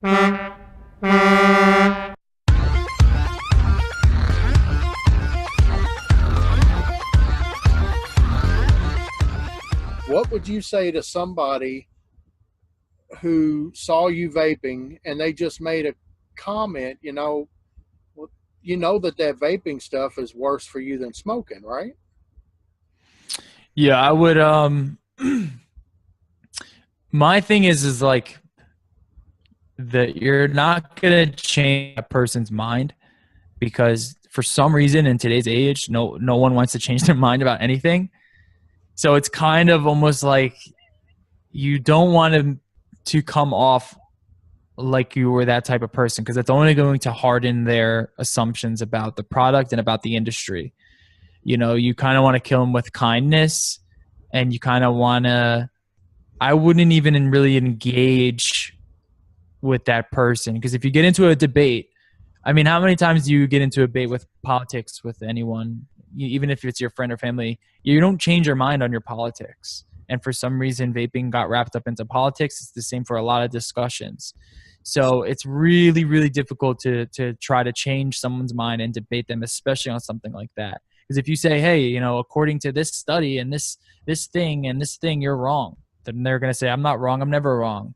What would you say to somebody who saw you vaping and they just made a comment, that vaping stuff is worse for you than smoking, right? Yeah, I would, my thing is like that you're not going to change a person's mind, because for some reason in today's age, no one wants to change their mind about anything. So it's kind of almost like you don't want to come off like you were that type of person, because it's only going to harden their assumptions about the product and about the industry. You kind of want to kill them with kindness, and you kind of want to, I wouldn't even really engage with that person, because if you get into a debate, I mean, how many times do you get into a debate with politics with anyone, even if it's your friend or family? You don't change your mind on your politics. And for some reason, vaping got wrapped up into politics. It's the same for a lot of discussions. So it's really, really difficult to try to change someone's mind and debate them, especially on something like that. Because if you say, hey, according to this study and this thing and this thing, you're wrong, then they're going to say, I'm not wrong. I'm never wrong.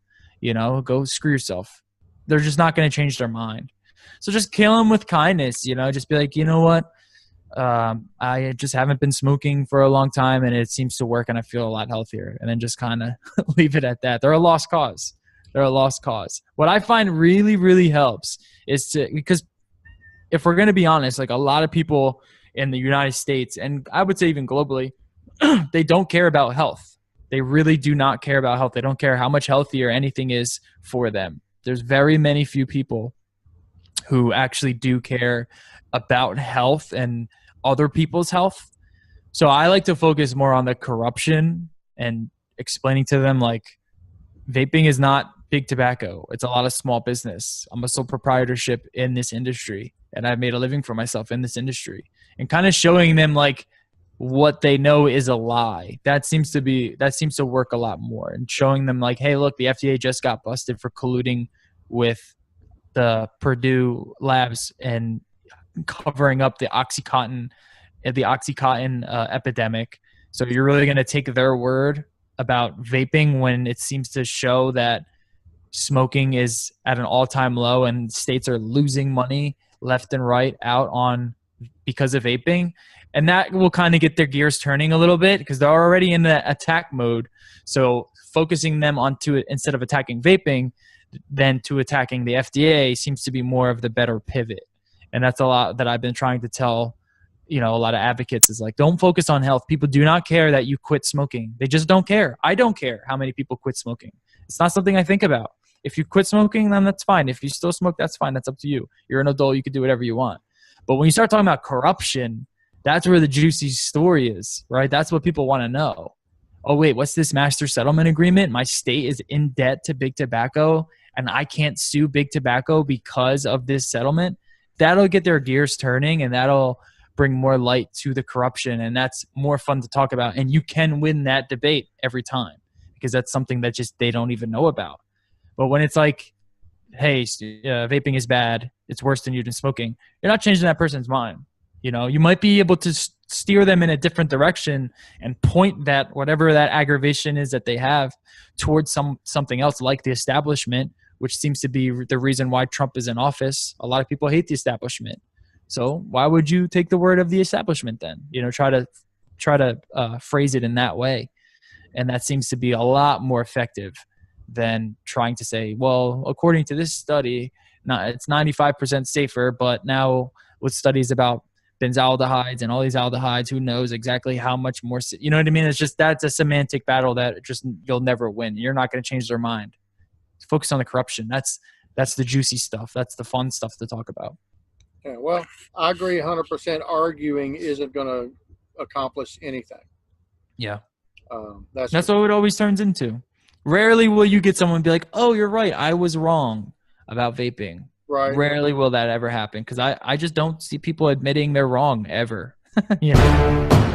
Go screw yourself. They're just not going to change their mind. So just kill them with kindness, just be like, you know what? I just haven't been smoking for a long time and it seems to work and I feel a lot healthier. And then just kind of leave it at that. They're a lost cause. What I find really, really helps is because if we're going to be honest, like a lot of people in the United States, and I would say even globally, they don't care about health. They really do not care about health. They don't care how much healthier anything is for them. There's very many few people who actually do care about health and other people's health. So I like to focus more on the corruption and explaining to them, like, vaping is not big tobacco. It's a lot of small business. I'm a sole proprietorship in this industry, and I've made a living for myself in this industry, and kind of showing them like what they know is a lie. That seems to work a lot more, and showing them like, hey, look, the FDA just got busted for colluding with the Purdue labs and covering up the Oxycontin epidemic. So you're really going to take their word about vaping when it seems to show that smoking is at an all-time low and states are losing money left and right out on because of vaping. And that will kind of get their gears turning a little bit, because they're already in the attack mode. So focusing them onto it instead of attacking vaping, then to attacking the FDA seems to be more of the better pivot. And that's a lot that I've been trying to tell, a lot of advocates, is like, don't focus on health. People do not care that you quit smoking. They just don't care. I don't care how many people quit smoking. It's not something I think about. If you quit smoking, then that's fine. If you still smoke, that's fine. That's up to you. You're an adult. You can do whatever you want. But when you start talking about corruption, that's where the juicy story is, right? That's what people want to know. Oh, wait, what's this master settlement agreement? My state is in debt to big tobacco, and I can't sue big tobacco because of this settlement. That'll get their gears turning, and that'll bring more light to the corruption, and that's more fun to talk about. And you can win that debate every time, because that's something that just they don't even know about. But when it's like, hey, vaping is bad, it's worse than smoking, you're not changing that person's mind. You might be able to steer them in a different direction and point that whatever that aggravation is that they have towards something else, like the establishment, which seems to be the reason why Trump is in office. A lot of people hate the establishment. So why would you take the word of the establishment then? Try to phrase it in that way. And that seems to be a lot more effective than trying to say, well, according to this study, it's 95% safer, but now with studies about benzaldehydes and all these aldehydes, who knows exactly how much more, you know what I mean? It's just, that's a semantic battle that just, you'll never win. You're not going to change their mind. Focus on the corruption. That's the juicy stuff. That's the fun stuff to talk about. Yeah, well, I agree 100%. Arguing isn't going to accomplish anything. Yeah. That's what it always turns into. Rarely will you get someone be like, oh, you're right, I was wrong about vaping. Right. Rarely will that ever happen, because I just don't see people admitting they're wrong ever. Yeah.